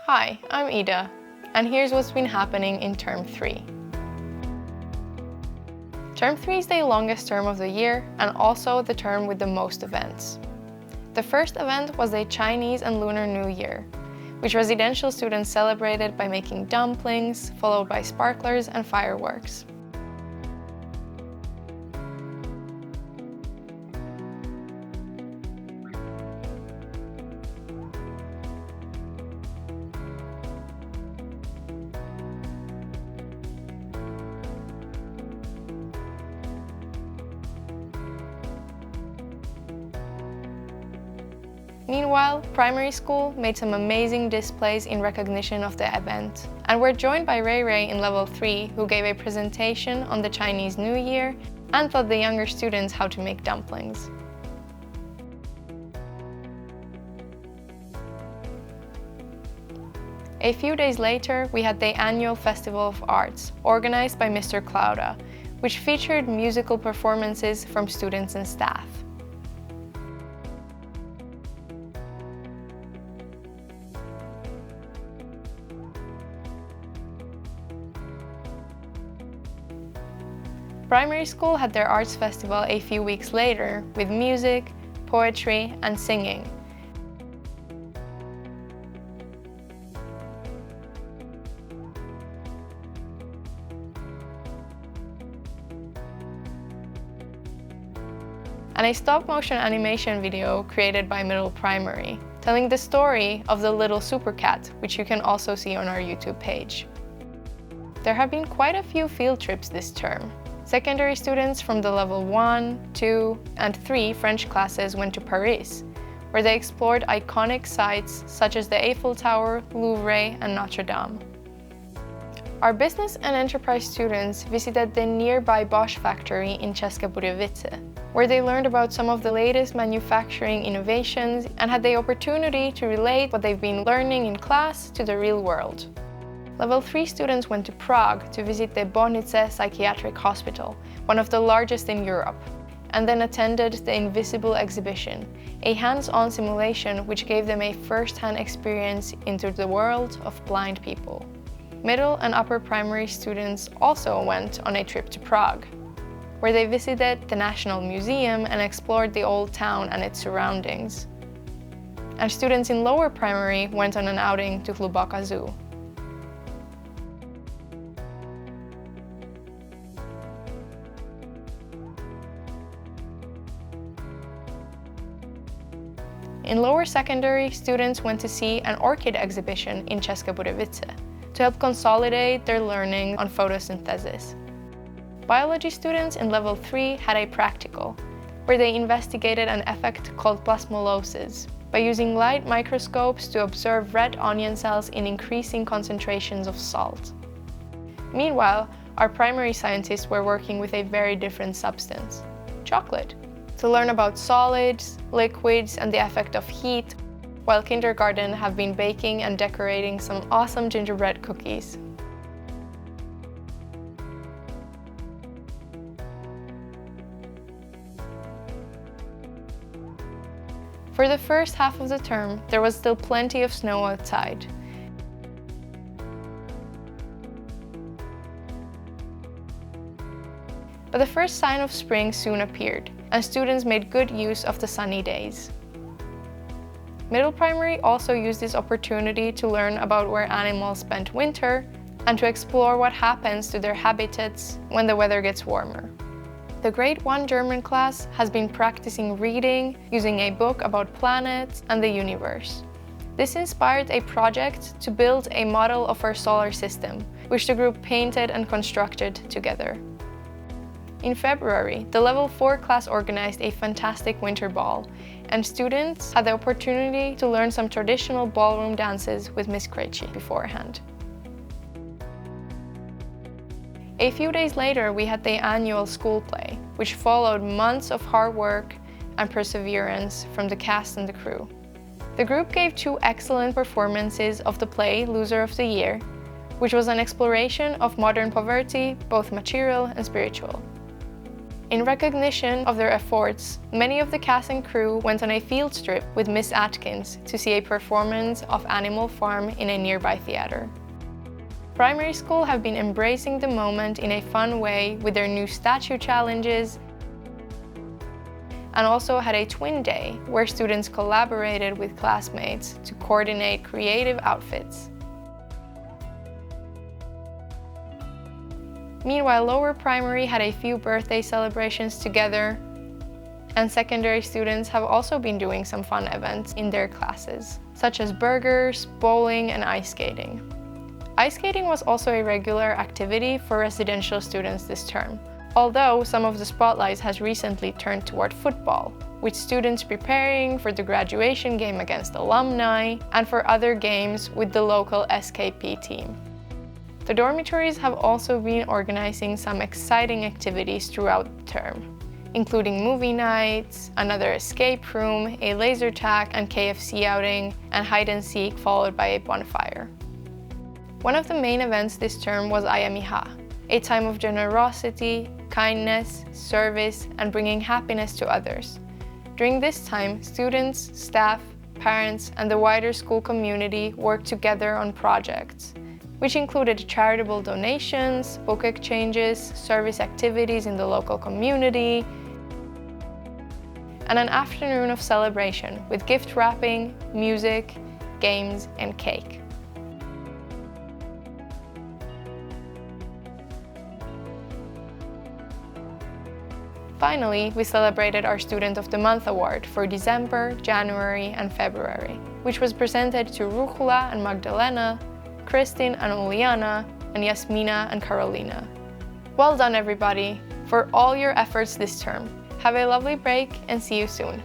Hi, I'm Ida, and here's what's been happening in Term 3. Term 3 is the longest term of the year and also the term with the most events. The first event was the Chinese and Lunar New Year, which residential students celebrated by making dumplings, followed by sparklers and fireworks. Meanwhile, primary school made some amazing displays in recognition of the event, and were joined by Ray Ray in level 3, who gave a presentation on the Chinese New Year and taught the younger students how to make dumplings. A few days later, we had the annual Festival of Arts, organized by Mr. Clouda, which featured musical performances from students and staff. Primary school had their arts festival a few weeks later with music, poetry, and singing. And a stop-motion animation video created by middle primary, telling the story of the little super cat, which you can also see on our YouTube page. There have been quite a few field trips this term. Secondary students from the level 1, 2, and 3 French classes went to Paris, where they explored iconic sites such as the Eiffel Tower, Louvre, and Notre Dame. Our business and enterprise students visited the nearby Bosch factory in České Budějovice, where they learned about some of the latest manufacturing innovations and had the opportunity to relate what they've been learning in class to the real world. Level 3 students went to Prague to visit the Bohnice Psychiatric Hospital, one of the largest in Europe, and then attended the Invisible exhibition, a hands-on simulation which gave them a first-hand experience into the world of blind people. Middle and upper primary students also went on a trip to Prague, where they visited the National Museum and explored the old town and its surroundings. And students in lower primary went on an outing to Hluboká Zoo. In lower secondary, students went to see an orchid exhibition in České Budějovice to help consolidate their learning on photosynthesis. Biology students in level 3 had a practical, where they investigated an effect called plasmolosis by using light microscopes to observe red onion cells in increasing concentrations of salt. Meanwhile, our primary scientists were working with a very different substance, chocolate, to learn about solids, liquids, and the effect of heat, while kindergarten have been baking and decorating some awesome gingerbread cookies. For the first half of the term, there was still plenty of snow outside. But the first sign of spring soon appeared, and students made good use of the sunny days. Middle primary also used this opportunity to learn about where animals spent winter and to explore what happens to their habitats when the weather gets warmer. The Grade 1 German class has been practicing reading using a book about planets and the universe. This inspired a project to build a model of our solar system, which the group painted and constructed together. In February, the Level 4 class organized a fantastic winter ball, and students had the opportunity to learn some traditional ballroom dances with Miss Krejci beforehand. A few days later, we had the annual school play, which followed months of hard work and perseverance from the cast and the crew. The group gave 2 excellent performances of the play Loser of the Year, which was an exploration of modern poverty, both material and spiritual. In recognition of their efforts, many of the cast and crew went on a field trip with Miss Atkins to see a performance of Animal Farm in a nearby theater. Primary school have been embracing the moment in a fun way with their new statue challenges, and also had a twin day where students collaborated with classmates to coordinate creative outfits. Meanwhile, lower primary had a few birthday celebrations together, and secondary students have also been doing some fun events in their classes, such as burgers, bowling, and ice skating. Ice skating was also a regular activity for residential students this term, although some of the spotlight has recently turned toward football, with students preparing for the graduation game against alumni and for other games with the local SKP team. The dormitories have also been organizing some exciting activities throughout the term, including movie nights, another escape room, a laser tag and KFC outing, and hide and seek followed by a bonfire. One of the main events this term was Ayamiha, a time of generosity, kindness, service, and bringing happiness to others. During this time, students, staff, parents, and the wider school community worked together on projects, which included charitable donations, book exchanges, service activities in the local community, and an afternoon of celebration with gift wrapping, music, games, and cake. Finally, we celebrated our Student of the Month award for December, January, and February, which was presented to Ruchula and Magdalena, Kristin and Uliana, and Yasmina and Carolina. Well done, everybody, for all your efforts this term. Have a lovely break and see you soon.